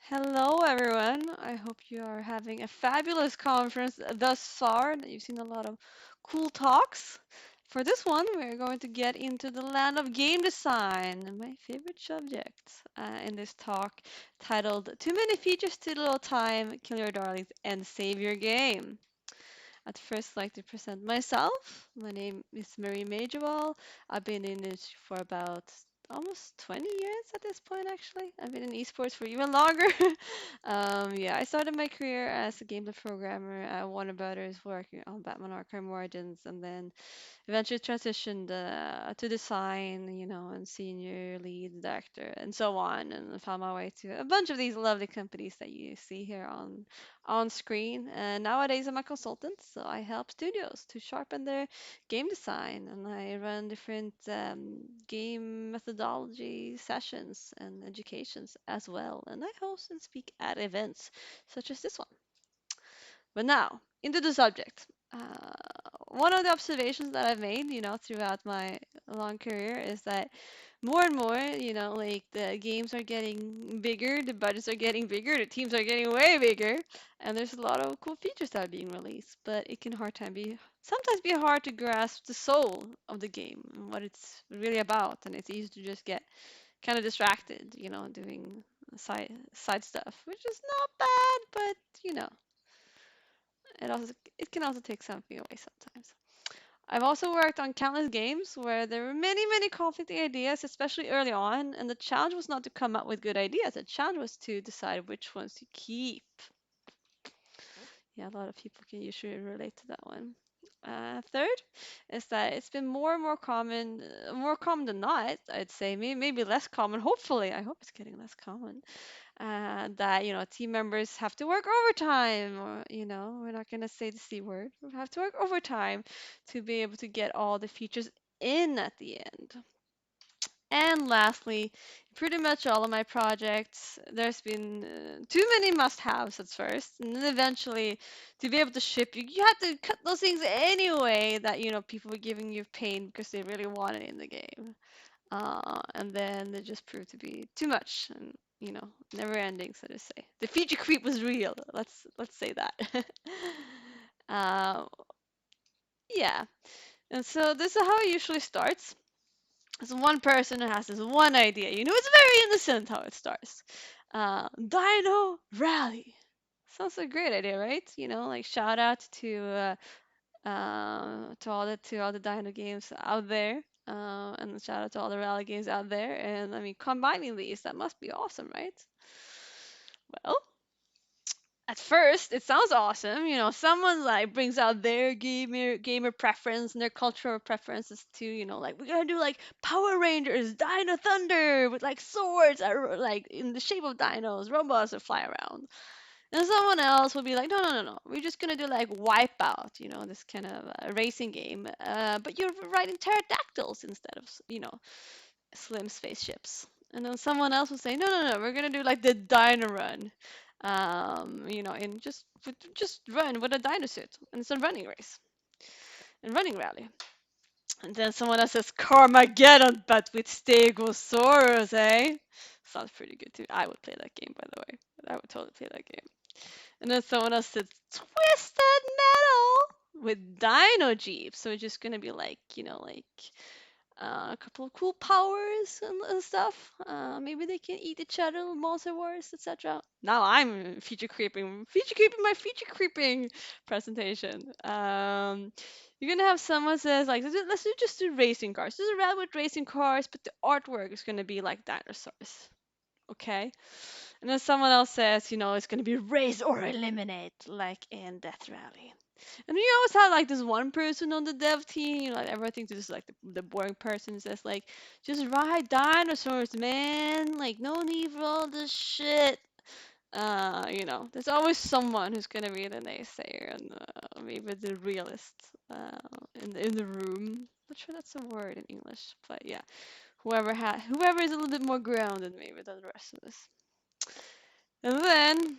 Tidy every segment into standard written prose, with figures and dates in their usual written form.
Hello, everyone. I hope you are having a fabulous conference thus far. That you've seen a lot of cool talks. For this one, we're going to get into the land of game design, my favorite subject, in this talk titled Too Many Features, Too Little Time, Kill Your Darlings, and Save Your Game. I'd first like to present myself. My name is Mejerwall. I've been in this for about almost 20 years at this point, actually. I've been in esports for even longer. Yeah, I started my career as a gameplay programmer at Warner Brothers working on Batman Arkham Origins, and then eventually transitioned to design, and senior lead director and so on, and found my way to a bunch of these lovely companies that you see here on screen. And nowadays I'm a consultant, so I help studios to sharpen their game design, and I run different game methodology sessions and educations as well, and I host and speak at events such as this one. But now, into the subject. One of the observations that I've made, throughout my long career is that more and more, like the games are getting bigger, the budgets are getting bigger, the teams are getting way bigger, and there's a lot of cool features that are being released. But it can sometimes be hard to grasp the soul of the game and what it's really about, and it's easy to just get kind of distracted, doing side stuff, which is not bad, but you know it can also take something away sometimes. I've also worked on countless games where there were many conflicting ideas, especially early on, and the challenge was not to come up with good ideas. The challenge was to decide which ones to keep. Yeah, a lot of people can usually relate to that one. Third is that it's been more common than not, I'd say, maybe less common. Hopefully, I hope it's getting less common. That team members have to work overtime, or we're not gonna say the C word. We have to work overtime to be able to get all the features in at the end. And lastly, pretty much all of my projects, there's been too many must-haves at first, and then eventually, to be able to ship, you had to cut those things anyway that people were giving you pain because they really wanted it in the game. And then they just proved to be too much and never ending, so to say. The feature creep was real. Let's say that. uh, yeah, and so this is how it usually starts. There's one person who has this one idea. It's very innocent how it starts. Dino Rally. Sounds like a great idea, right? Like shout out to all the Dino games out there, and shout out to all the rally games out there. And I mean, combining these, that must be awesome, right? Well, at first it sounds awesome. Someone like brings out their gamer preference and their cultural preferences too. Like we're gonna do like Power Rangers, Dino Thunder with like swords, like in the shape of dinos, robots that fly around. And someone else will be like, no, no, no, no. We're just gonna do like Wipeout, this kind of racing game. But you're riding pterodactyls instead of, slim spaceships. And then someone else will say, no, no, no. We're gonna do like the Dino Run, and just run with a dino suit, and it's a running race and running rally. And then someone else says Carmageddon, but with Stegosaurus, eh? Sounds pretty good too. I would play that game, by the way. I would totally play that game. And then someone else said Twisted Metal with Dino Jeep. So it's just gonna be like, a couple of cool powers and stuff. Maybe they can eat each other, monster wars, etc. Now I'm feature creeping my feature creeping presentation. You're gonna have someone says like, just do racing cars. This is a with racing cars, but the artwork is gonna be like dinosaurs. Okay. And then someone else says, it's going to be race or eliminate, like in Death Rally. And you always have like this one person on the dev team, like everyone thinks this is like the boring person who says like, just ride dinosaurs, man. Like no need for all this shit. There's always someone who's gonna be the naysayer and maybe the realist in the room. Not sure that's a word in English, but yeah, whoever is a little bit more grounded maybe than the rest of us. And then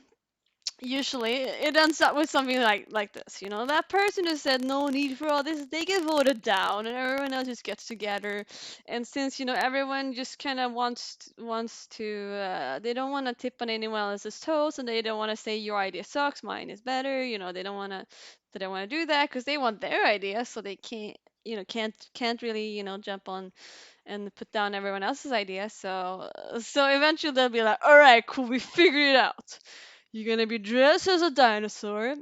usually it ends up with something like this, that person who said no need for all this, they get voted down and everyone else just gets together. And since everyone just kind of wants to they don't want to tip on anyone else's toes, and they don't want to say your idea sucks, mine is better. They don't want to do that because they want their idea, so they can't really jump on and put down everyone else's idea. So eventually they'll be like, all right, cool, we figured it out. You're gonna be dressed as a dinosaur.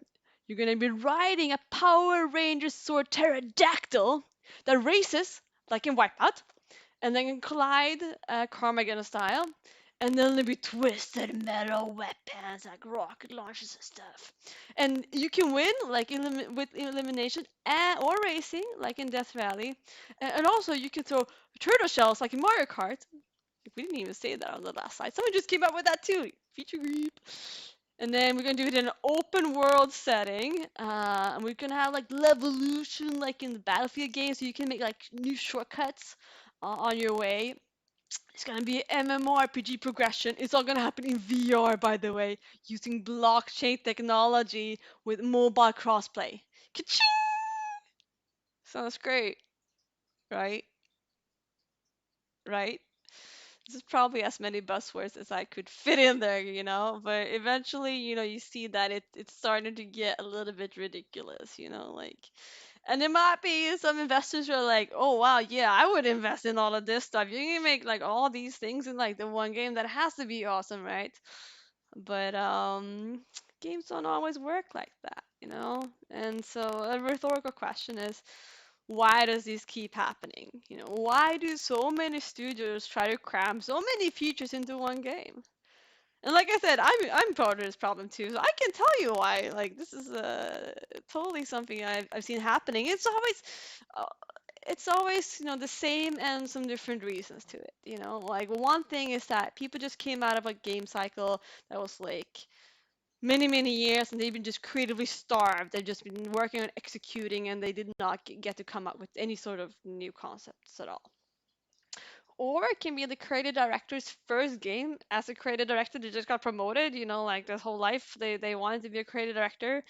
You're gonna be riding a Power Ranger sword pterodactyl that races like in Wipeout, and then can collide Carmageddon style. And then there'll be twisted metal weapons like rocket launchers and stuff. And you can win like with elimination or racing like in Death Rally. And also you can throw turtle shells like in Mario Kart. We didn't even say that on the last slide. Someone just came up with that too. Feature creep. And then we're gonna do it in an open world setting. And we're gonna have like levolution, like in the Battlefield game, so you can make like new shortcuts on your way. It's gonna be MMORPG progression. It's all gonna happen in VR, by the way, using blockchain technology with mobile crossplay. Ka-ching! Sounds great, right? Right? This is probably as many buzzwords as I could fit in there. But eventually, you see that it's starting to get a little bit ridiculous. And there might be some investors who are like, oh wow, yeah, I would invest in all of this stuff. You can make like all these things in like the one game that has to be awesome, right? But games don't always work like that. And so a rhetorical question is, why does this keep happening? Why do so many studios try to cram so many features into one game? And like I said, I'm part of this problem too, so I can tell you why. Like this is totally something I've seen happening. Uh, it's always the same and some different reasons to it. Like one thing is that people just came out of a game cycle that was like many many years, and they've been just creatively starved. They've just been working on executing, and they did not get to come up with any sort of new concepts at all. Or it can be the creative director's first game as a creative director. They just got promoted, like their whole life they wanted to be a creative director,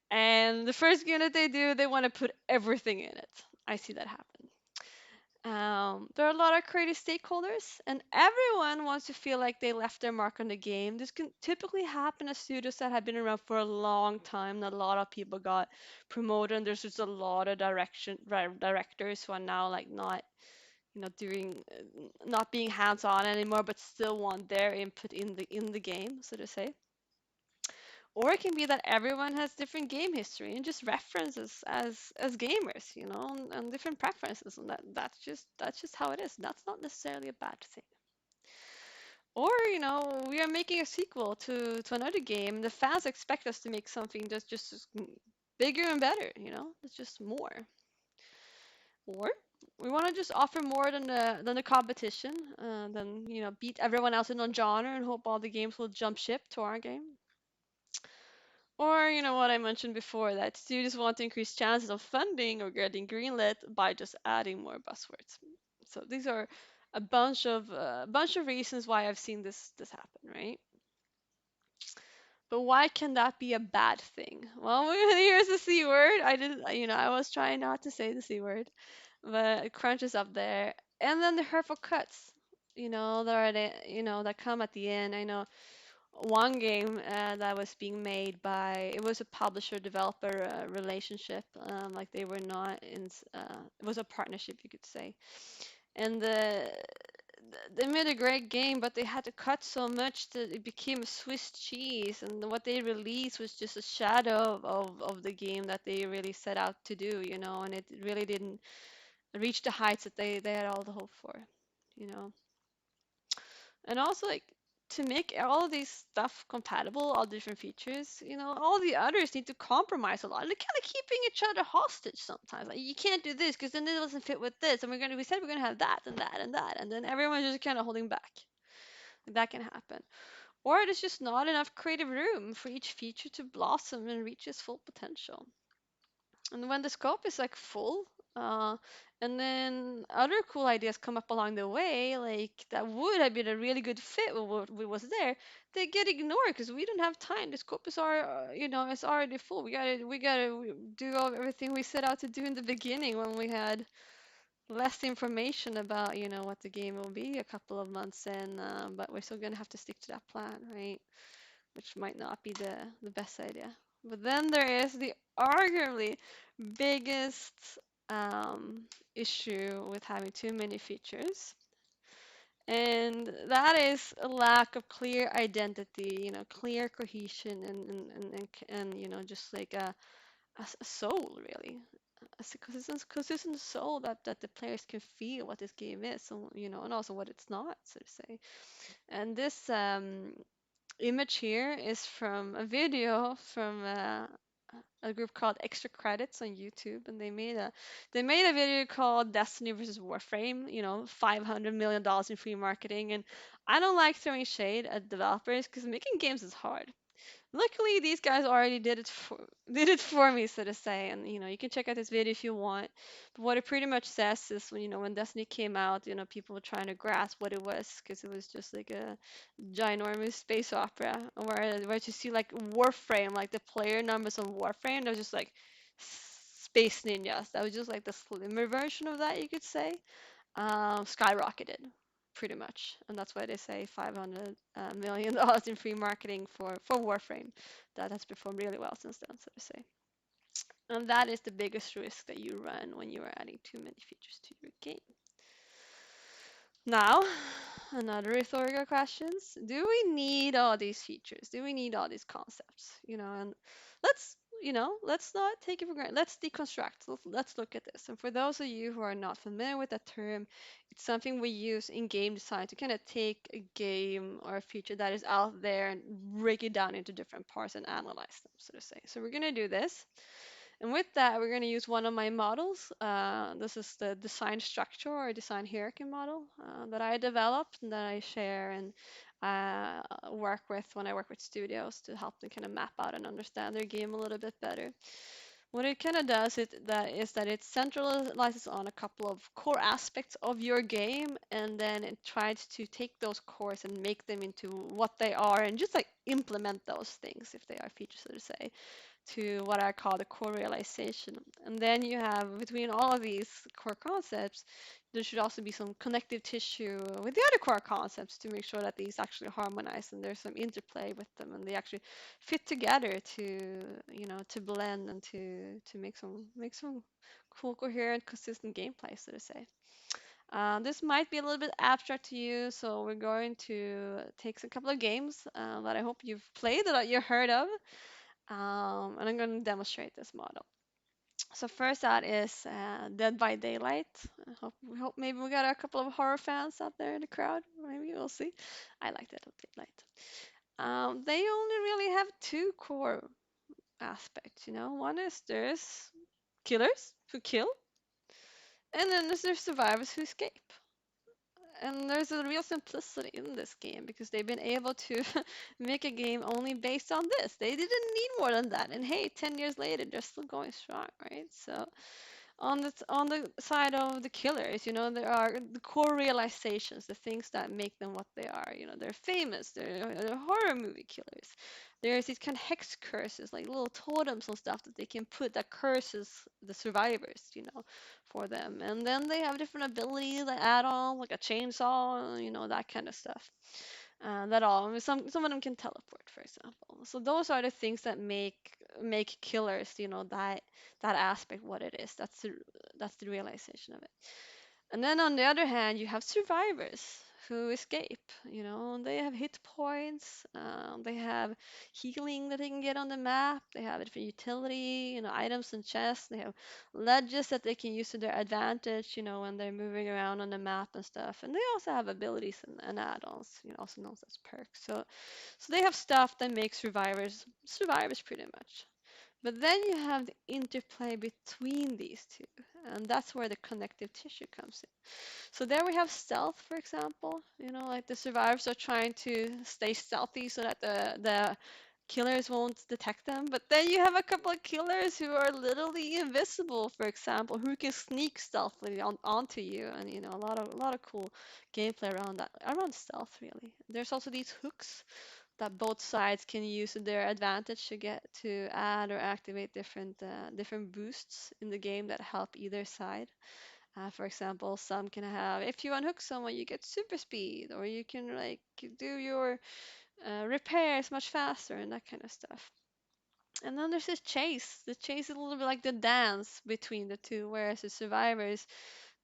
and the first game that they do, they want to put everything in it. I see that happen. There are a lot of creative stakeholders, and everyone wants to feel like they left their mark on the game. This can typically happen at studios that have been around for a long time. That a lot of people got promoted, and there's just a lot of directors who are now like not, doing, not being hands-on anymore, but still want their input in the game, so to say. Or it can be that everyone has different game history and just references as gamers, and different preferences, and that's just how it is. That's not necessarily a bad thing. Or, we are making a sequel to another game. The fans expect us to make something that's just bigger and better, it's just more. Or we want to just offer more than the competition, than beat everyone else in on genre and hope all the games will jump ship to our game. Or, what I mentioned before, that studios want to increase chances of funding or getting greenlit by just adding more buzzwords. So these are a bunch of reasons why I've seen this happen, right? But why can that be a bad thing? Well, here's the C word. I didn't, I was trying not to say the C word, but crunch is up there. And then the hurtful cuts, that come at the end. I know one game that was being made by, it was a publisher developer relationship, like they were not in it was a partnership, you could say. And they made a great game, but they had to cut so much that it became a Swiss cheese, and what they released was just a shadow of the game that they really set out to do, and it really didn't reach the heights that they had all the hope for, you know. And also, like, to make all of these stuff compatible, all different features, all the others need to compromise a lot. They're kind of keeping each other hostage sometimes. Like, you can't do this because then it doesn't fit with this, and we said we're gonna have that and that and that, and then everyone's just kind of holding back. That can happen. Or there's just not enough creative room for each feature to blossom and reach its full potential. And when the scope is like full, Uh, and then other cool ideas come up along the way, like that would have been a really good fit with what we was there. They get ignored because we don't have time. The scope is it's already full. We gotta do everything we set out to do in the beginning when we had less information about, what the game will be a couple of months in. But we're still gonna have to stick to that plan, right? Which might not be the best idea. But then there is the arguably biggest um, issue with having too many features, and that is a lack of clear identity, clear cohesion, and just like a soul, really. A consistent soul that the players can feel what this game is, so, and also what it's not, so to say. And this image here is from a video from a group called Extra Credits on YouTube, and they made a video called Destiny versus Warframe. $500 million in free marketing, and I don't like throwing shade at developers because making games is hard. Luckily, these guys already did it for me, so to say, and you can check out this video if you want. But what it pretty much says is, when Destiny came out, people were trying to grasp what it was because it was just like a ginormous space opera, where you see like Warframe, like the player numbers on Warframe, they're just like space ninjas. That was just like the slimmer version of that, you could say, skyrocketed pretty much, and that's why they say $500 million in free marketing for Warframe. That has performed really well since then, so to say. And that is the biggest risk that you run when you are adding too many features to your game. Now, another rhetorical questions. Do we need all these features? Do we need all these concepts? And let's, let's not take it for granted. Let's deconstruct. Let's look at this. And for those of you who are not familiar with that term, it's something we use in game design to kind of take a game or a feature that is out there and break it down into different parts and analyze them, so to say. So we're going to do this. And with that, we're going to use one of my models. This is the design structure or design hierarchy model that I developed and that I share and work with when I work with studios to help them kind of map out and understand their game a little bit better. What it kind of does is that it centralizes on a couple of core aspects of your game, and then it tries to take those cores and make them into what they are, and just like implement those things if they are features, so to say, to what I call the core realization. And then you have between all of these core concepts, there should also be some connective tissue with the other core concepts to make sure that these actually harmonize and there's some interplay with them and they actually fit together to blend and to make some cool, coherent, consistent gameplay, so to say. This might be a little bit abstract to you, so we're going to take a couple of games that I hope you've played or that you heard of, and I'm going to demonstrate this model. So first out is Dead by Daylight. We hope maybe we got a couple of horror fans out there in the crowd. Maybe we'll see. I like Dead by Daylight. They only really have two core aspects. One is there's killers who kill, and then there's survivors who escape. And there's a real simplicity in this game because they've been able to make a game only based on this. They didn't need more than that. And hey, 10 years later, they're still going strong, right? So on the side of the killers, there are the core realizations, the things that make them what they are. They're famous, they're horror movie killers. There's these kind of hex curses, like little totems and stuff that they can put that curses the survivors, for them. And then they have different abilities that add on, like a chainsaw, that kind of stuff. That all. I mean, some of them can teleport, for example. So those are the things that make killers, that aspect what it is. That's the realization of it. And then on the other hand, you have survivors who escape. They have hit points. They have healing that they can get on the map. They have different utility, items and chests. They have ledges that they can use to their advantage, when they're moving around on the map and stuff. And they also have abilities and add-ons, also known as perks. So they have stuff that makes survivors pretty much. But then you have the interplay between these two, and that's where the connective tissue comes in. So there we have stealth, for example. Like the survivors are trying to stay stealthy so that the killers won't detect them. But then you have a couple of killers who are literally invisible, for example, who can sneak stealthily onto you, and a lot of cool gameplay around that, around stealth really. There's also these hooks that both sides can use to their advantage to get to add or activate different boosts in the game that help either side. For example, some can have, if you unhook someone, you get super speed, or you can like do your repairs much faster and that kind of stuff. And then there's this chase. The chase is a little bit like the dance between the two, whereas the survivors,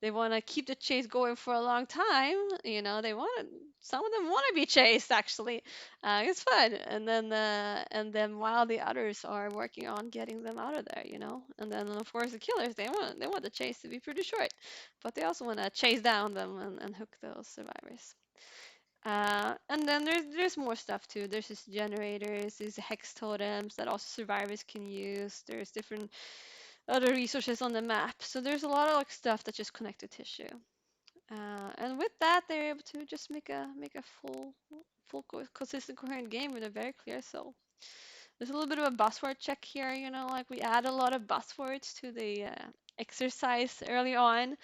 they want to keep the chase going for a long time. They want some of them want to be chased actually. It's fun. And then while the others are working on getting them out of there. And then of course the killers, they want the chase to be pretty short, but they also want to chase down them and hook those survivors. And then there's more stuff too. There's these generators, these hex totems that also survivors can use. There's different other resources on the map. So there's a lot of like stuff that just connect to tissue. And with that, they're able to just make a consistent, coherent game with a very clear soul. There's a little bit of a buzzword check here. Like we add a lot of buzzwords to the exercise early on.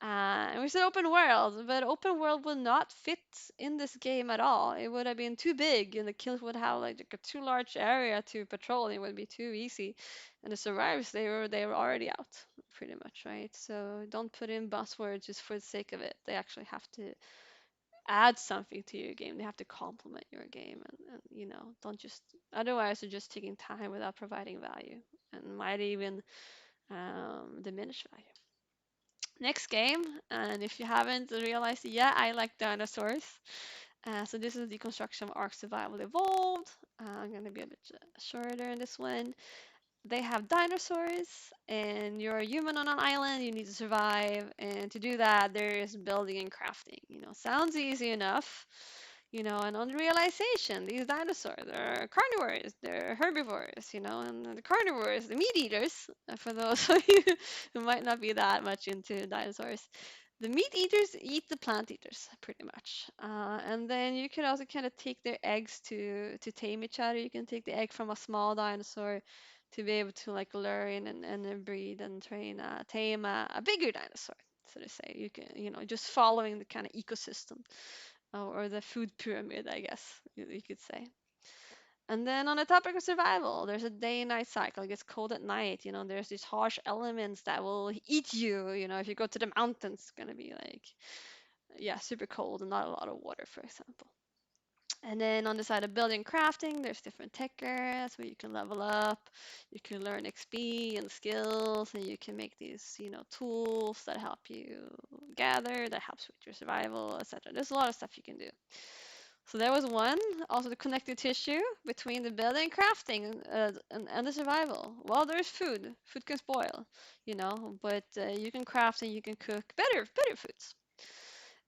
And we said open world, but open world will not fit in this game at all. It would have been too big, and the kills would have like a too large area to patrol. It would be too easy, and the survivors they were already out, pretty much, right? So don't put in buzzwords just for the sake of it. They actually have to add something to your game. They have to complement your game, and don't just otherwise you're just taking time without providing value, and might even diminish value. Next game, and if you haven't realized it yet, I like dinosaurs. So this is the construction of Ark Survival Evolved. I'm going to be a bit shorter in this one. They have dinosaurs, and you're a human on an island. You need to survive, and to do that, there is building and crafting. Sounds easy enough. And on realization, these dinosaurs are carnivores, they're herbivores, and the carnivores, the meat eaters, for those of you who might not be that much into dinosaurs, the meat eaters eat the plant eaters pretty much. And then you can also kind of take their eggs to tame each other. You can take the egg from a small dinosaur to be able to like learn and breed and train, tame a bigger dinosaur, so to say. You can, just following the kind of ecosystem, or the food pyramid, I guess you could say. And then on the topic of survival, there's a day and night cycle. It gets cold at night. There's these harsh elements that will eat you. If you go to the mountains, it's gonna be like, yeah, super cold and not a lot of water, for example. And then on the side of building and crafting, there's different tech areas where you can level up, you can learn XP and skills, and you can make these, tools that help you gather, that helps with your survival, etc. There's a lot of stuff you can do. So there was one, also the connective tissue between the building and crafting, and the survival. Well, there's food. Food can spoil, but you can craft and you can cook better foods.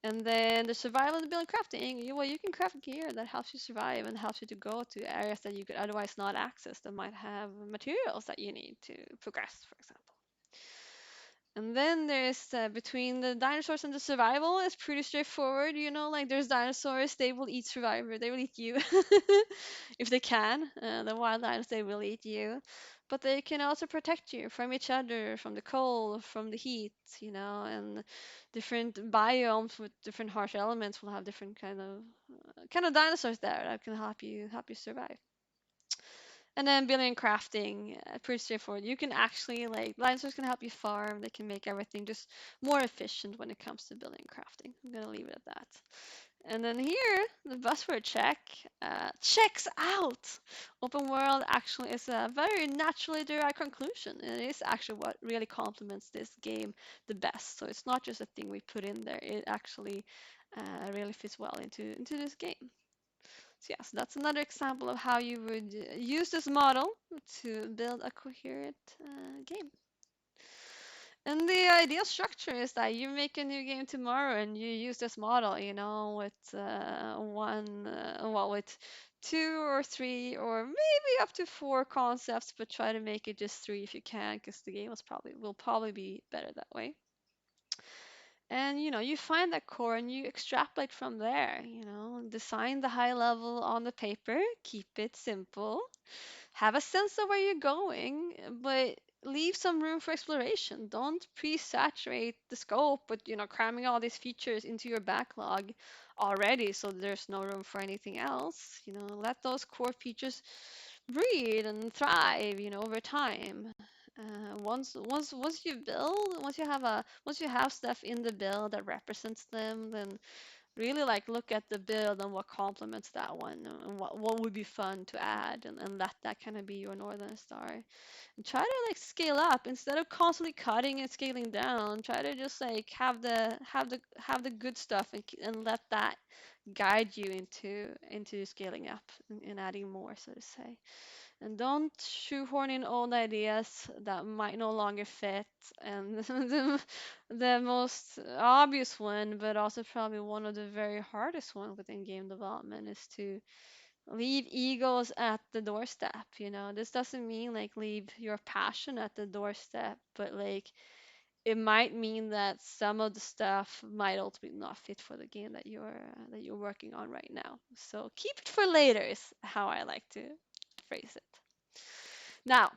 And then the survival and the building crafting, you can craft gear that helps you survive and helps you to go to areas that you could otherwise not access that might have materials that you need to progress, for example. And then there's between the dinosaurs and the survival, it's pretty straightforward. Like there's dinosaurs, they will eat survivor, they will eat you if they can. The wild dinosaurs, they will eat you, but they can also protect you from each other, from the cold, from the heat. And different biomes with different harsh elements will have different kind of dinosaurs there that can help you survive. And then building and crafting, pretty straightforward. You can actually, like, dinosaurs can help you farm. They can make everything just more efficient when it comes to building and crafting. I'm gonna leave it at that. And then here, the buzzword check checks out. Open world actually is a very naturally derived conclusion. And it is actually what really complements this game the best. So it's not just a thing we put in there. It actually really fits well into this game. So yes, that's another example of how you would use this model to build a coherent game. And the ideal structure is that you make a new game tomorrow and you use this model, with with two or three or maybe up to four concepts, but try to make it just three if you can, because the game will probably be better that way. And you find that core and you extrapolate from there, design the high level on the paper, keep it simple, have a sense of where you're going, but leave some room for exploration. Don't pre-saturate the scope with, cramming all these features into your backlog already so there's no room for anything else. Let those core features breed and thrive, over time. Once you have stuff in the build that represents them, then really like look at the build and what complements that one and what would be fun to add, and let that kind of be your northern star. And try to like scale up instead of constantly cutting and scaling down. Try to just like have the good stuff, and let that guide you into scaling up and adding more, so to say. And don't shoehorn in old ideas that might no longer fit. And the most obvious one, but also probably one of the very hardest one within game development, is to leave egos at the doorstep. This doesn't mean like leave your passion at the doorstep, but like it might mean that some of the stuff might ultimately not fit for the game that you're working on right now. So keep it for later is how I like to phrase it. Now,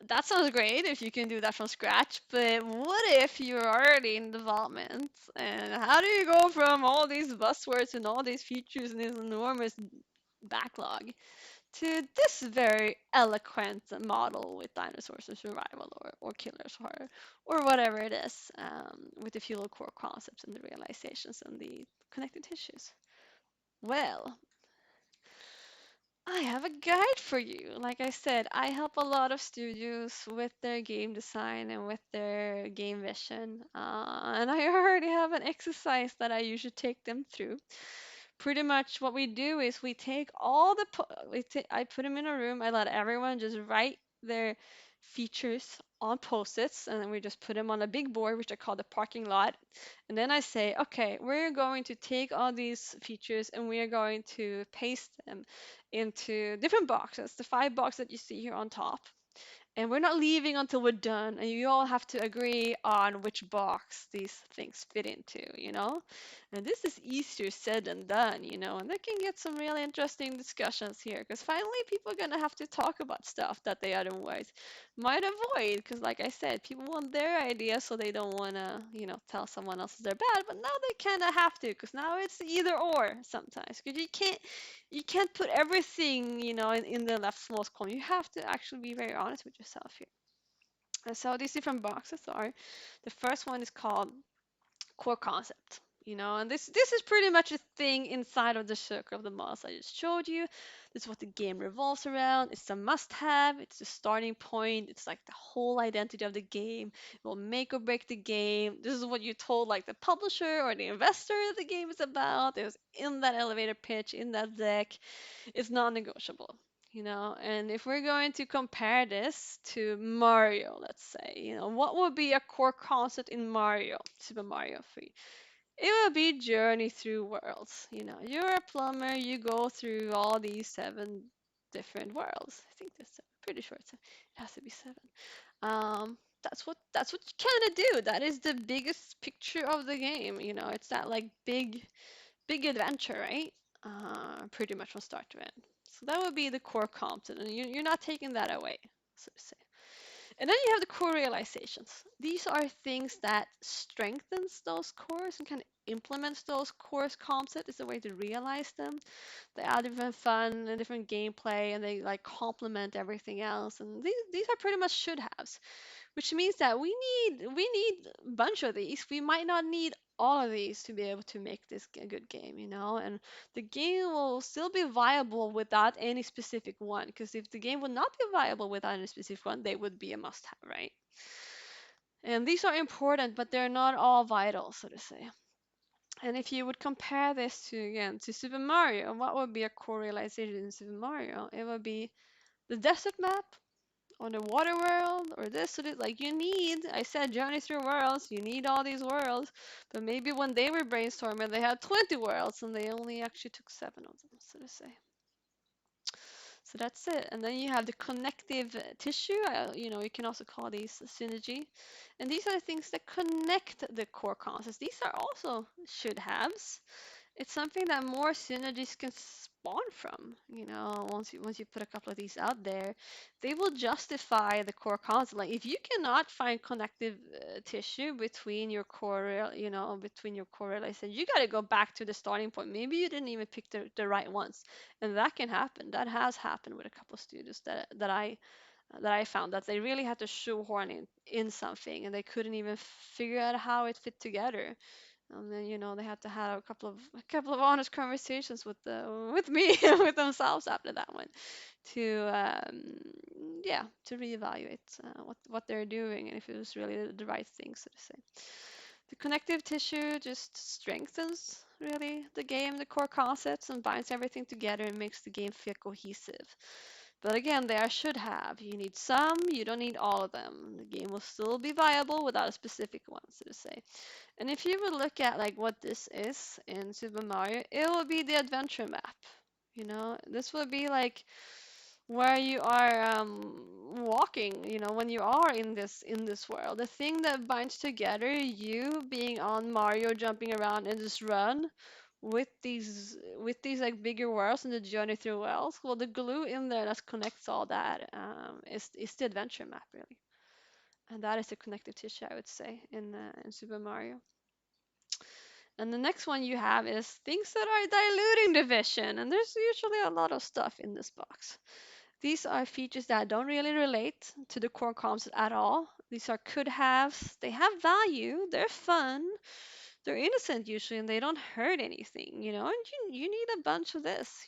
that sounds great if you can do that from scratch, but what if you're already in development? And how do you go from all these buzzwords and all these features and this enormous backlog to this very eloquent model with dinosaurs and survival, or killers, or whatever it is, with a few little core concepts and the realizations and the connected tissues? Well, I have a guide for you. Like I said, I help a lot of studios with their game design and with their game vision. And I already have an exercise that I usually take them through. Pretty much what we do is we take all the, I put them in a room, I let everyone just write their features on post-its, and then we just put them on a big board, which I call the parking lot. And then I say, okay, we're going to take all these features and we are going to paste them into different boxes, the 5 boxes that you see here on top. And we're not leaving until we're done, and you all have to agree on which box these things fit into. And this is easier said than done, and they can get some really interesting discussions here, because finally people are gonna have to talk about stuff that they otherwise might avoid, because like I said, people want their idea, so they don't wanna, tell someone else they're bad, but now they kinda have to, because now it's either or sometimes, because you can't put everything, in the leftmost column. You have to actually be very honest with yourself here. And so these different boxes are, the first one is called core concept, and this is pretty much a thing inside of the circle of the models I just showed you. This is what the game revolves around. It's a must-have. It's the starting point. It's like the whole identity of the game. It will make or break the game. This is what you told like the publisher or the investor the game is about. It was in that elevator pitch, in that deck. It's non-negotiable. And if we're going to compare this to Mario, let's say, what would be a core concept in Mario, Super Mario 3? It would be journey through worlds. You're a plumber, you go through all these 7 different worlds. I think that's pretty sure it has to be 7. That's what you kind of do. That is the biggest picture of the game. It's that like big adventure, right? Pretty much from start to end. So that would be the core content, and you're not taking that away, so to say. And then you have the core realizations. These are things that strengthens those cores and kind of implements those core concepts. It's a way to realize them. They add different fun and different gameplay, and they like complement everything else. And these are pretty much should haves, which means that we need a bunch of these. We might not need all of these to be able to make this a good game. And the game will still be viable without any specific one, because if the game would not be viable without any specific one, they would be a must-have, right? And these are important, but they're not all vital, so to say. And if you would compare this to Super Mario, what would be a core realization in Super Mario? It would be the desert map, or the water world, or this or this. Like I said, journey through worlds. You need all these worlds, but maybe when they were brainstorming, they had 20 worlds, and they only actually took 7 of them, so to say. So that's it. And then you have the connective tissue. You can also call these synergy. And these are the things that connect the core concepts. These are also should haves. It's something that more synergies can spawn from. Once you put a couple of these out there, they will justify the core concept. Like if you cannot find connective tissue between your between your core relays, then you got to go back to the starting point. Maybe you didn't even pick the right ones, and that can happen. That has happened with a couple of students that I found that they really had to shoehorn in something, and they couldn't even figure out how it fit together. And then they had to have a couple of honest conversations with me with themselves after that one to yeah, to reevaluate what they're doing and if it was really the right thing, so to say. The connective tissue just strengthens really the game, the core concepts, and binds everything together and makes the game feel cohesive. But again, there should have. You need some, you don't need all of them. The game will still be viable without a specific one, so to say. And if you would look at like what this is in Super Mario, it will be the adventure map. This will be like where you are walking, when you are in this world. The thing that binds together you being on Mario jumping around in this run with these like bigger worlds and the journey through worlds. Well, the glue in there that connects all that is the adventure map really. And that is the connective tissue, I would say, in Super Mario. And the next one you have is things that are diluting the vision. And there's usually a lot of stuff in this box. These are features that don't really relate to the core concept at all. These are could haves. They have value. They're fun. They're innocent usually, and they don't hurt anything. And you need a bunch of this,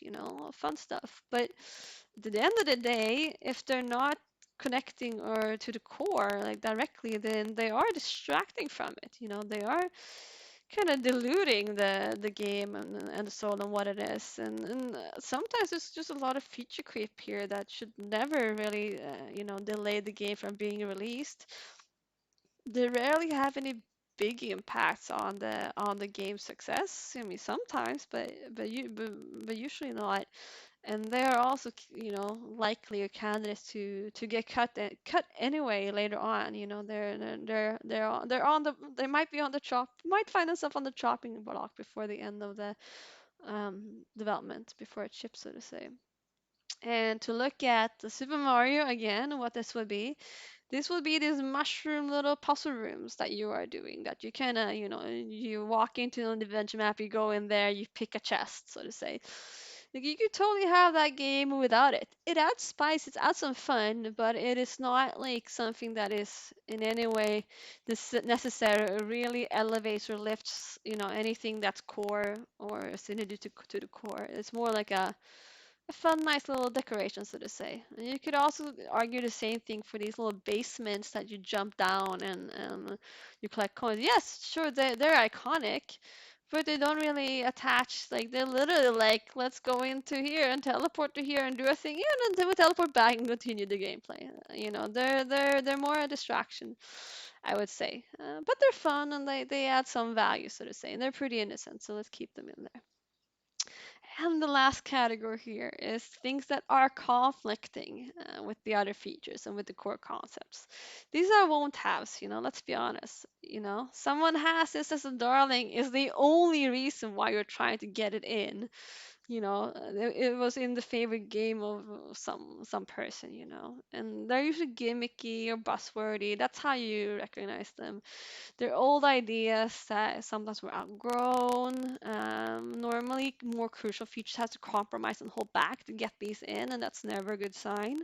fun stuff. But at the end of the day, if they're not connecting or to the core like directly, then they are distracting from it. They are kind of diluting the game and the soul and what it is. And sometimes it's just a lot of feature creep here that should never really, delay the game from being released. They rarely have any big impacts on the game's success. I mean, sometimes, but usually not. And they are also, likely candidates to get cut anyway later on. They might be on the might find themselves on the chopping block before the end of the development, before it ships, so to say. And to look at the Super Mario again, what this will be these mushroom little puzzle rooms that you are doing. That you kind of, you walk into an adventure map, you go in there, you pick a chest, so to say. Like you could totally have that game without it. It adds spice, it adds some fun, but it is not like something that is in any way necessary or really elevates or lifts, anything that's core or synergy to the core. It's more like a fun, nice little decoration, so to say. And you could also argue the same thing for these little basements that you jump down and you collect coins. Yes, sure, they're iconic, but they don't really attach. Like they're literally like, let's go into here and teleport to here and do a thing, yeah, and then we teleport back and continue the gameplay. They're more a distraction, I would say. But they're fun and they add some value, so to say, and they're pretty innocent. So let's keep them in there. And the last category here is things that are conflicting with the other features and with the core concepts. These are won't haves, let's be honest. Someone has this as a darling is the only reason why you're trying to get it in. It was in the favorite game of some person, and they're usually gimmicky or buzzwordy. That's how you recognize them. They're old ideas that sometimes were outgrown. Normally, more crucial features have to compromise and hold back to get these in, and that's never a good sign.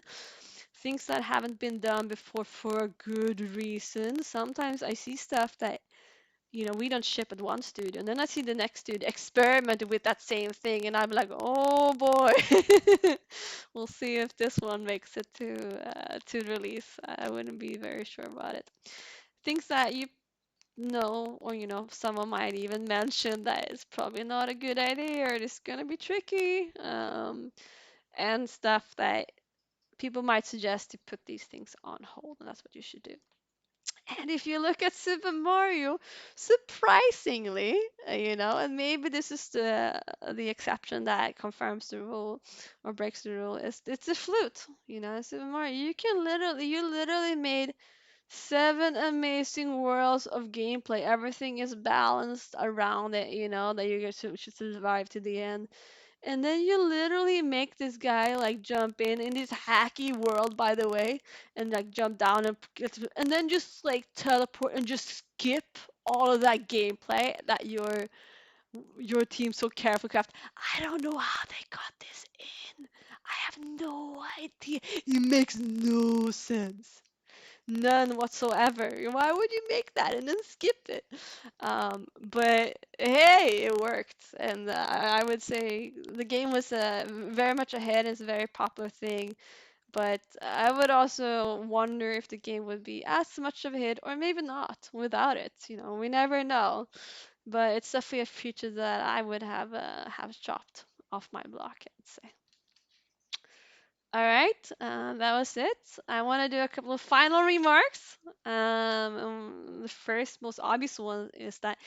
Things that haven't been done before for a good reason. Sometimes I see stuff that we don't ship at one studio, and then I see the next studio experiment with that same thing, and I'm like, oh boy, we'll see if this one makes it to release. I wouldn't be very sure about it. Things that you no, or someone might even mention that it's probably not a good idea or it's gonna be tricky, and stuff that people might suggest to put these things on hold, and that's what you should do. And if you look at Super Mario, surprisingly, and maybe this is the exception that confirms the rule or breaks the rule, is it's a flute. Super Mario, you literally made seven amazing worlds of gameplay. Everything is balanced around it, that you guys should survive to the end. And then you literally make this guy like jump in this hacky world, by the way, and like jump down and and then just like teleport and just skip all of that gameplay that your team so carefully crafted. I don't know how they got this in. I have no idea. It makes no sense. None whatsoever. Why would you make that and then skip it? But hey, it worked, and I would say the game was very much ahead. It's a very popular thing, but I would also wonder if the game would be as much of a hit, or maybe not, without it. We never know. But it's definitely a feature that I would have chopped off my block, I'd say. All right, that was it. I want to do a couple of final remarks. The first, most obvious one is that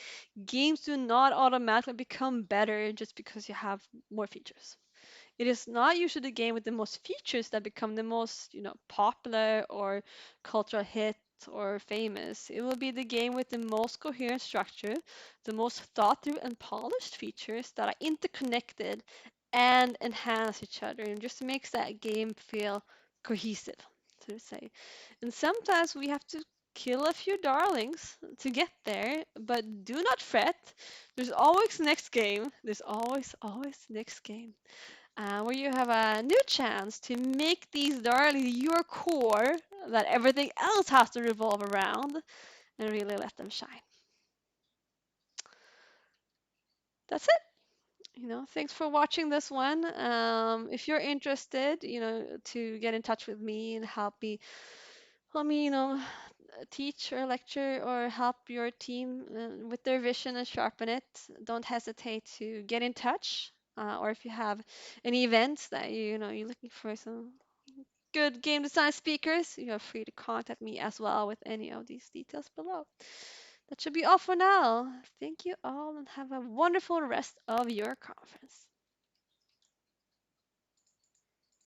games do not automatically become better just because you have more features. It is not usually the game with the most features that become the most, popular or cultural hit or famous. It will be the game with the most coherent structure, the most thought through and polished features that are interconnected and enhance each other and just makes that game feel cohesive, so to say. And sometimes we have to kill a few darlings to get there, but do not fret. There's always next game. There's always next game where you have a new chance to make these darlings your core that everything else has to revolve around and really let them shine. That's it. Thanks for watching this one. If you're interested, to get in touch with me and help me, teach or lecture or help your team with their vision and sharpen it, don't hesitate to get in touch. Or if you have any events that you're looking for some good game design speakers, you are free to contact me as well with any of these details below. That should be all for now. Thank you all and have a wonderful rest of your conference.